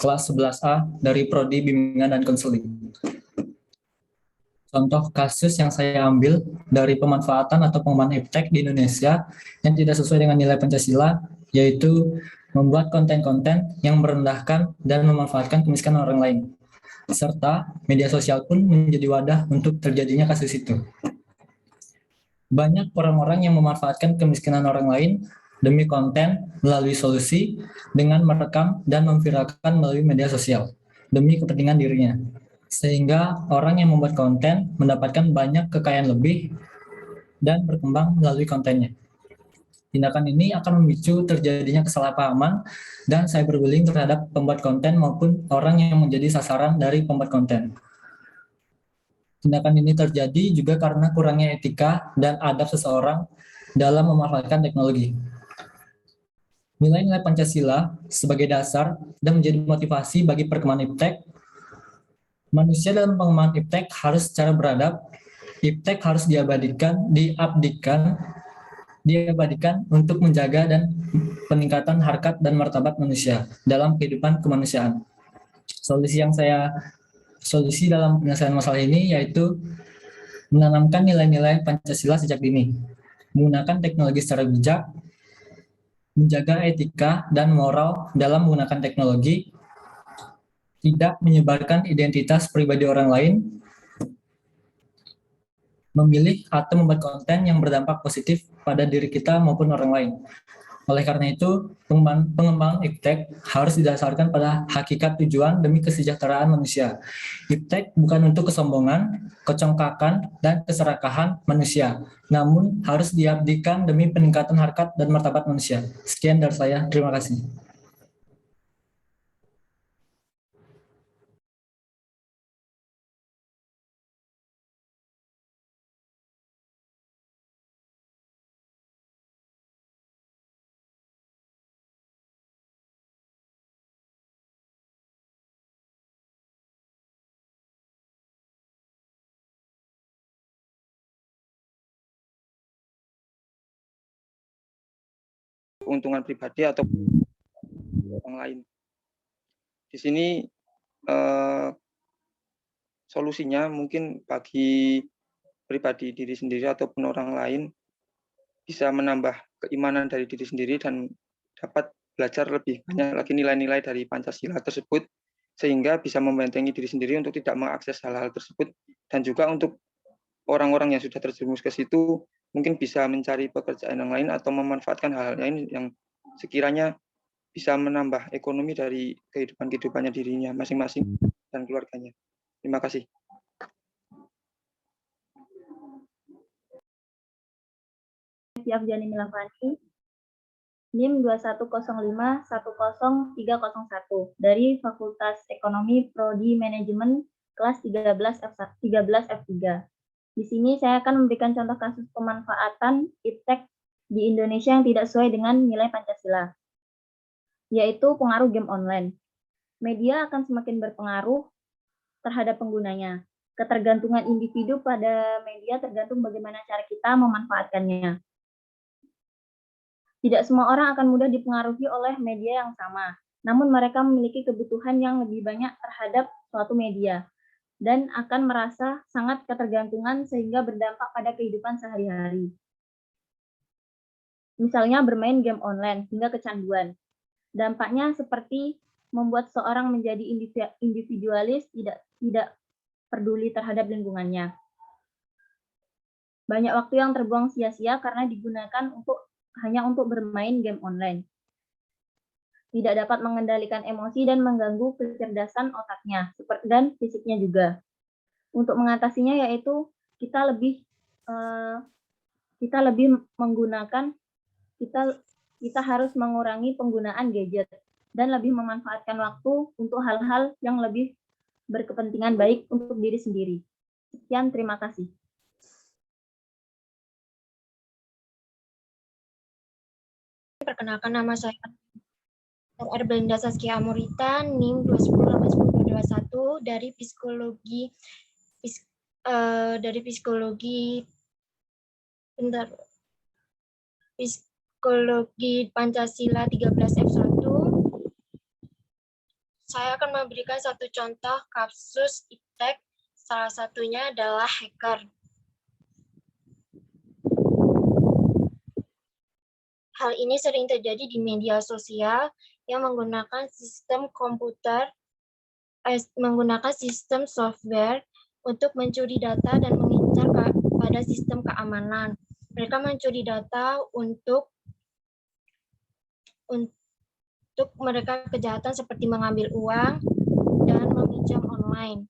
kelas 11A dari Prodi Bimbingan dan Konseling. Contoh kasus yang saya ambil dari pemanfaatan atau pengembangan iptek di Indonesia yang tidak sesuai dengan nilai Pancasila, yaitu membuat konten-konten yang merendahkan dan memanfaatkan kemiskinan orang lain. Serta media sosial pun menjadi wadah untuk terjadinya kasus itu. Banyak orang-orang yang memanfaatkan kemiskinan orang lain demi konten melalui solusi dengan merekam dan memviralkan melalui media sosial demi kepentingan dirinya. Sehingga orang yang membuat konten mendapatkan banyak kekayaan lebih dan berkembang melalui kontennya. Tindakan ini akan memicu terjadinya kesalahpahaman dan cyberbullying terhadap pembuat konten maupun orang yang menjadi sasaran dari pembuat konten. Tindakan ini terjadi juga karena kurangnya etika dan adab seseorang dalam memanfaatkan teknologi. Nilai-nilai Pancasila sebagai dasar dan menjadi motivasi bagi perkembangan iptek. Manusia dalam pengembangan iptek harus secara beradab. Iptek harus diabadikan untuk menjaga dan peningkatan harkat dan martabat manusia dalam kehidupan kemanusiaan. Solusi dalam penyelesaian masalah ini yaitu menanamkan nilai-nilai Pancasila sejak dini, menggunakan teknologi secara bijak, menjaga etika dan moral dalam menggunakan teknologi, tidak menyebarkan identitas pribadi orang lain, memilih atau membuat konten yang berdampak positif pada diri kita maupun orang lain. Oleh karena itu, pengembangan iptek harus didasarkan pada hakikat tujuan demi kesejahteraan manusia. Iptek bukan untuk kesombongan, kecongkakan, dan keserakahan manusia, namun harus diabdikan demi peningkatan harkat dan martabat manusia. Sekian dari saya, terima kasih. Keuntungan pribadi atau orang lain. Di sini solusinya mungkin bagi pribadi diri sendiri ataupun orang lain bisa menambah keimanan dari diri sendiri dan dapat belajar lebih banyak lagi nilai-nilai dari Pancasila tersebut sehingga bisa membentengi diri sendiri untuk tidak mengakses hal-hal tersebut, dan juga untuk orang-orang yang sudah terjerumus ke situ mungkin bisa mencari pekerjaan yang lain atau memanfaatkan hal-hal lain yang sekiranya bisa menambah ekonomi dari kehidupannya dirinya masing-masing dan keluarganya. Terima kasih. Afjani Milafani, NIM 2105-10301 dari Fakultas Ekonomi Prodi Manajemen kelas 13 F3. Di sini saya akan memberikan contoh kasus pemanfaatan iptek di Indonesia yang tidak sesuai dengan nilai Pancasila, yaitu pengaruh game online. Media akan semakin berpengaruh terhadap penggunanya. Ketergantungan individu pada media tergantung bagaimana cara kita memanfaatkannya. Tidak semua orang akan mudah dipengaruhi oleh media yang sama, namun mereka memiliki kebutuhan yang lebih banyak terhadap suatu media dan akan merasa sangat ketergantungan sehingga berdampak pada kehidupan sehari-hari. Misalnya bermain game online hingga kecanduan. Dampaknya seperti membuat seorang menjadi individualis, tidak peduli terhadap lingkungannya. Banyak waktu yang terbuang sia-sia karena digunakan hanya untuk bermain game online. Tidak dapat mengendalikan emosi dan mengganggu kecerdasan otaknya dan fisiknya juga. Untuk mengatasinya yaitu kita harus mengurangi penggunaan gadget dan lebih memanfaatkan waktu untuk hal-hal yang lebih berkepentingan baik untuk diri sendiri. Sekian, terima kasih. Perkenalkan, nama saya R. Belinda Saskia Amurita, NIM 21081 2021 dari psikologi Psikologi Pancasila 13F1. Saya akan memberikan satu contoh kasus iptek, salah satunya adalah hacker. Hal ini sering terjadi di media sosial yang menggunakan sistem software untuk mencuri data dan mengincar pada sistem keamanan. Mereka mencuri data untuk mereka kejahatan seperti mengambil uang dan meminjam online.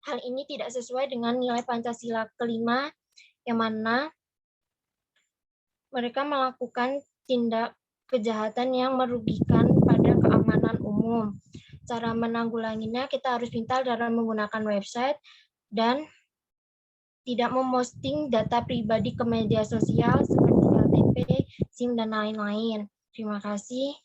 Hal ini tidak sesuai dengan nilai Pancasila kelima, yang mana mereka melakukan tindak kejahatan yang merugikan pada keamanan umum. Cara menanggulanginya, kita harus pintar dalam menggunakan website dan tidak memposting data pribadi ke media sosial seperti KTP, SIM, dan lain-lain. Terima kasih.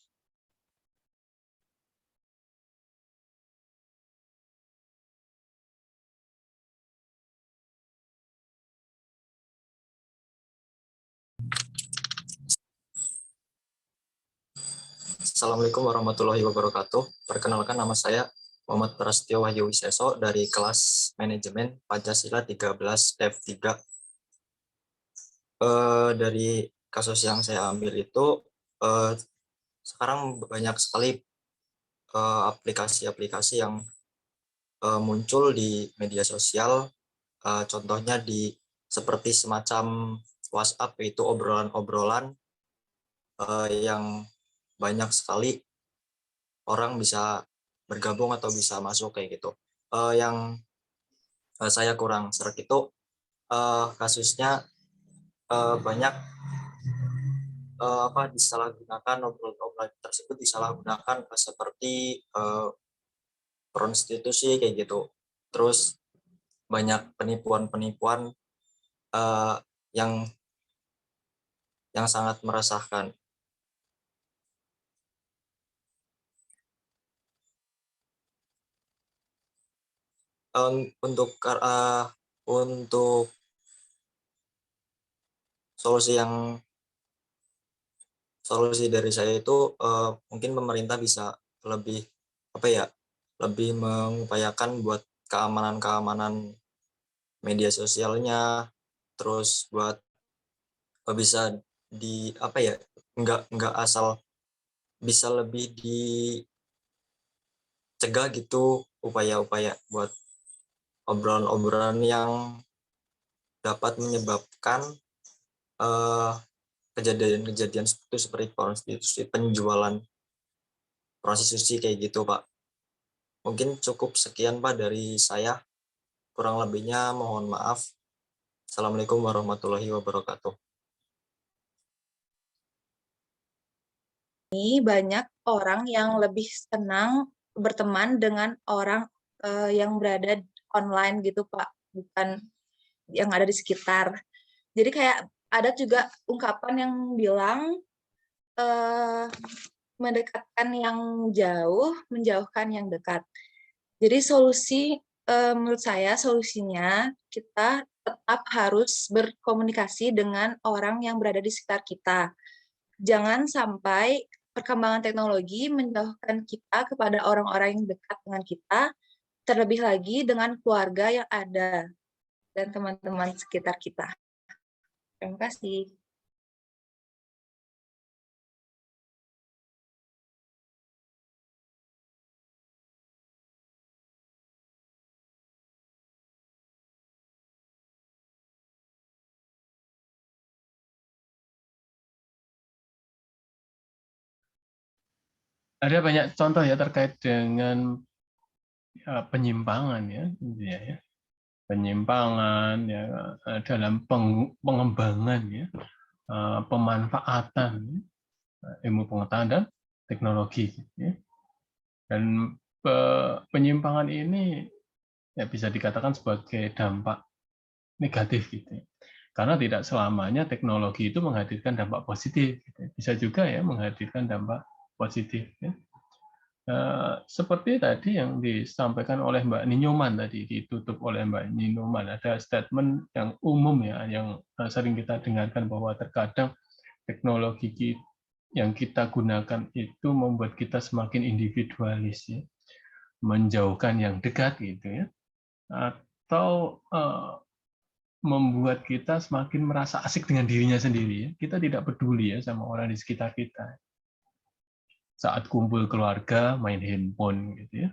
Assalamualaikum warahmatullahi wabarakatuh. Perkenalkan, nama saya Muhammad Prastyo Wahyu Wiseso dari kelas Manajemen Pancasila 13 F3. Dari kasus yang saya ambil itu, sekarang banyak sekali aplikasi-aplikasi yang muncul di media sosial. Contohnya seperti semacam WhatsApp, yaitu obrolan-obrolan yang banyak sekali orang bisa bergabung atau bisa masuk kayak gitu. Yang saya kurang serak itu kasusnya banyak disalahgunakan, obrolan tersebut disalahgunakan seperti prostitusi kayak gitu. Terus banyak penipuan-penipuan yang sangat meresahkan. Untuk solusi dari saya itu mungkin pemerintah bisa lebih mengupayakan buat keamanan media sosialnya, terus buat bisa nggak asal, bisa lebih dicegah gitu upaya-upaya buat obrolan-obrolan yang dapat menyebabkan kejadian-kejadian seperti prostitusi, penjualan prostitusi kayak gitu, Pak. Mungkin cukup sekian, Pak, dari saya. Kurang lebihnya mohon maaf. Assalamualaikum warahmatullahi wabarakatuh. Ini banyak orang yang lebih senang berteman dengan orang yang berada online gitu, Pak, bukan yang ada di sekitar. Jadi kayak ada juga ungkapan yang bilang mendekatkan yang jauh, menjauhkan yang dekat. Jadi menurut saya solusinya kita tetap harus berkomunikasi dengan orang yang berada di sekitar kita. Jangan sampai perkembangan teknologi menjauhkan kita kepada orang-orang yang dekat dengan kita, terlebih lagi dengan keluarga yang ada dan teman-teman sekitar kita. Terima kasih. Ada banyak contoh ya terkait dengan penyimpangan ya, penyimpangan ya dalam pengembangan ya, pemanfaatan ilmu pengetahuan dan teknologi ya. Dan penyimpangan ini ya bisa dikatakan sebagai dampak negatif gitu ya. Karena tidak selamanya teknologi itu menghadirkan dampak positif gitu. Bisa juga ya menghadirkan dampak positif ya. Seperti tadi yang disampaikan oleh Mbak Ninyoman tadi, ditutup oleh Mbak Ninyoman, ada statement yang umum ya, yang sering kita dengarkan bahwa terkadang teknologi yang kita gunakan itu membuat kita semakin individualis ya, menjauhkan yang dekat gitu ya, atau membuat kita semakin merasa asik dengan dirinya sendiri ya. Kita tidak peduli ya sama orang di sekitar kita. Saat kumpul keluarga main handphone gitu ya.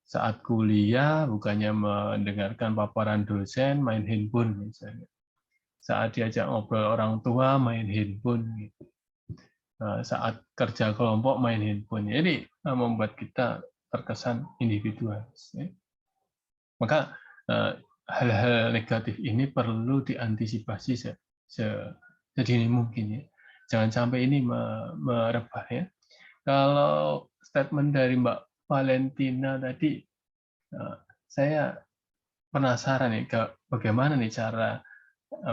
Saat kuliah bukannya mendengarkan paparan dosen main handphone misalnya. Saat diajak ngobrol orang tua main handphone gitu. Saat kerja kelompok main handphone. Jadi membuat kita terkesan individualis ya. Maka hal-hal negatif ini perlu diantisipasi sedini mungkin ya. Jangan sampai ini merebak ya. Kalau statement dari Mbak Valentina tadi, saya penasaran nih bagaimana nih cara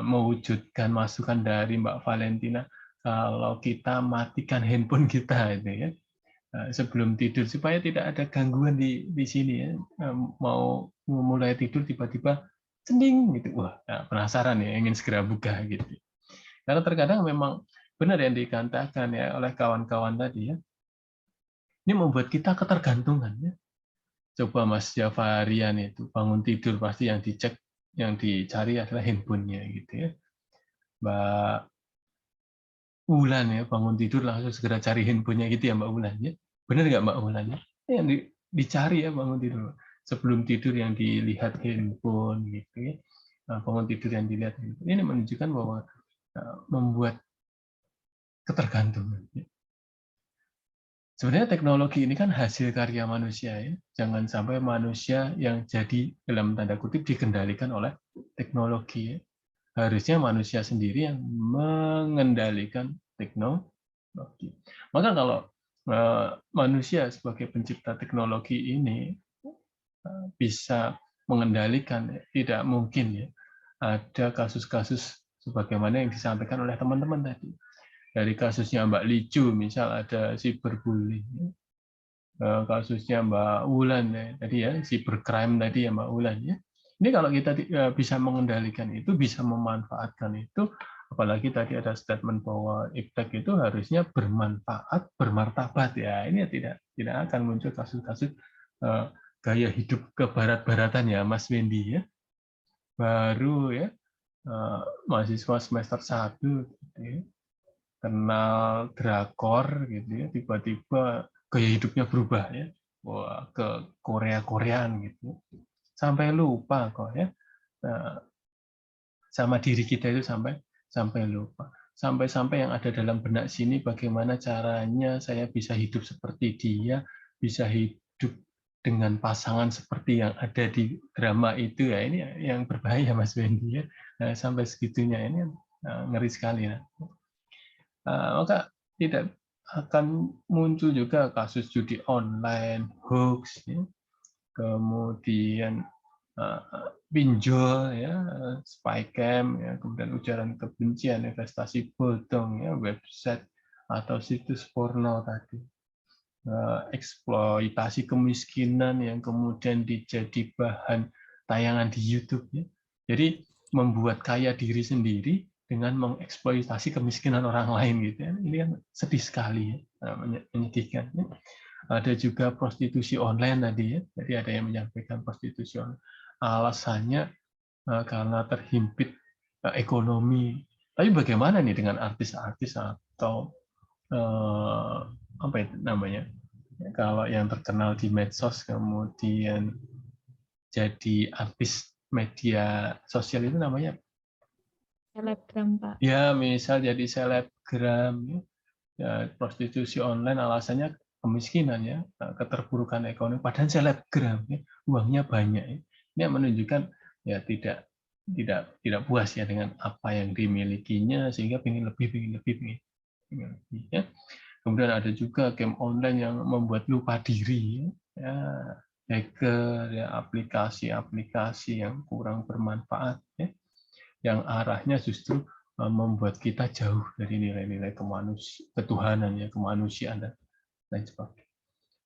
mewujudkan masukan dari Mbak Valentina kalau kita matikan handphone kita itu ya sebelum tidur supaya tidak ada gangguan di sini ya. Mau mulai tidur tiba-tiba cending gitu, wah penasaran ya, ingin segera buka gitu. Karena terkadang memang benar yang dikatakan ya oleh kawan-kawan tadi ya. Ini membuat kita ketergantungan ya. Coba Mas Jafarian itu bangun tidur pasti yang dicek, yang dicari adalah handphonenya gitu ya. Mbak Ulan ya bangun tidur langsung segera cari handphonenya gitu ya Mbak Ulan ya. Benar nggak Mbak Ulan ya? Yang dicari ya bangun tidur. Sebelum tidur yang dilihat handphone gitu ya. Bangun tidur yang dilihat handphone. Ini menunjukkan bahwa membuat ketergantungan. Ya. Sebenarnya teknologi ini kan hasil karya manusia ya. Jangan sampai manusia yang jadi dalam tanda kutip dikendalikan oleh teknologi ya. Harusnya manusia sendiri yang mengendalikan teknologi. Maka kalau manusia sebagai pencipta teknologi ini bisa mengendalikan, tidak mungkin ya ada kasus-kasus sebagaimana yang disampaikan oleh teman-teman tadi. Dari kasusnya Mbak Licu, misal ada cyberbullying. Kasusnya Mbak Wulan, ya, tadi ya, cybercrime tadi ya Mbak Wulan. Ya. Ini kalau kita bisa mengendalikan itu, bisa memanfaatkan itu, apalagi tadi ada statement bahwa iptek itu harusnya bermanfaat, bermartabat. Ya, ini tidak akan muncul kasus-kasus gaya hidup kebarat-baratan ya Mas Wendy. Ya. Baru ya, mahasiswa semester 1 gitu ya. Kenal drakor gitu ya, tiba-tiba gaya hidupnya berubah ya, wah ke Koreaan gitu, sampai lupa kok ya, sama diri kita itu sampai lupa, sampai yang ada dalam benak sini bagaimana caranya saya bisa hidup seperti dia, bisa hidup dengan pasangan seperti yang ada di drama itu ya, ini yang berbahaya Mas Wendy ya, sampai segitunya ini ngeri sekali ya. Maka tidak akan muncul juga kasus judi online, hoax, ya. Kemudian pinjol, ya, spycam, ya, kemudian ujaran kebencian, investasi bodong, ya, website atau situs porno tadi, eksploitasi kemiskinan yang kemudian dijadi bahan tayangan di YouTube. Ya. Jadi membuat kaya diri sendiri dengan mengeksploitasi kemiskinan orang lain gitu ya. Ini kan sedih sekali ya, menyedihkan. Ya. Ada juga prostitusi online tadi ya. Jadi ada yang menyampaikan prostitusi online. Alasannya karena terhimpit ekonomi. Tapi bagaimana nih dengan artis-artis atau apa itu namanya? Kalau yang terkenal di medsos kemudian jadi artis media sosial itu namanya selebgram, Pak. Ya, misal jadi selebgram, ya, prostitusi online alasannya kemiskinan ya, keterpurukan ekonomi. Padahal selebgram, ya, uangnya banyak. Ya. Ini menunjukkan ya tidak puas ya dengan apa yang dimilikinya sehingga ingin lebih. Ya. Kemudian ada juga game online yang membuat lupa diri, ya, hacker, ya, aplikasi-aplikasi yang kurang bermanfaat. Ya. Yang arahnya justru membuat kita jauh dari nilai-nilai ketuhanan, ya, kemanusiaan dan lain sebagainya.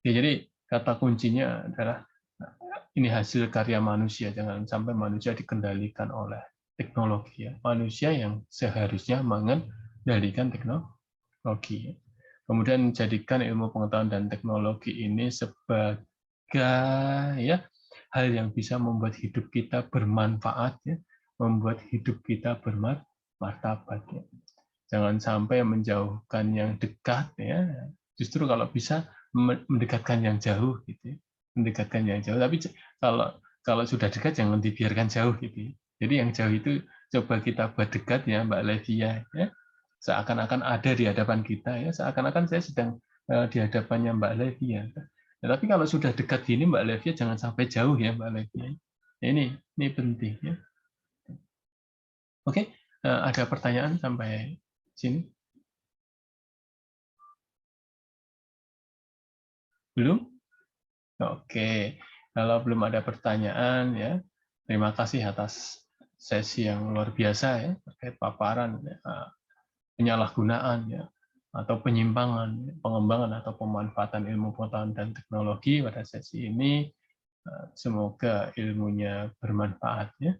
Ya, jadi kata kuncinya adalah ini hasil karya manusia, jangan sampai manusia dikendalikan oleh teknologi. Ya. Manusia yang seharusnya mengendalikan teknologi. Kemudian jadikan ilmu pengetahuan dan teknologi ini sebagai hal yang bisa membuat hidup kita bermanfaat, ya, membuat hidup kita bermartabat. Ya. Jangan sampai menjauhkan yang dekat, ya. Justru kalau bisa mendekatkan yang jauh, gitu. Ya. Mendekatkan yang jauh. Tapi kalau sudah dekat jangan dibiarkan jauh, gitu. Jadi yang jauh itu coba kita buat dekat, ya, Mbak Levia. Ya. Seakan-akan ada di hadapan kita, ya. Seakan-akan saya sedang di hadapannya Mbak Levia. Ya, tapi kalau sudah dekat gini, Mbak Levia jangan sampai jauh, ya, Mbak Levia. Ini penting, ya. Oke, ada pertanyaan sampai sini? Belum? Oke, kalau belum ada pertanyaan, ya, terima kasih atas sesi yang luar biasa, ya, terkait paparan penyalahgunaan, ya, atau penyimpangan, pengembangan atau pemanfaatan ilmu pengetahuan dan teknologi pada sesi ini. Semoga ilmunya bermanfaat, ya.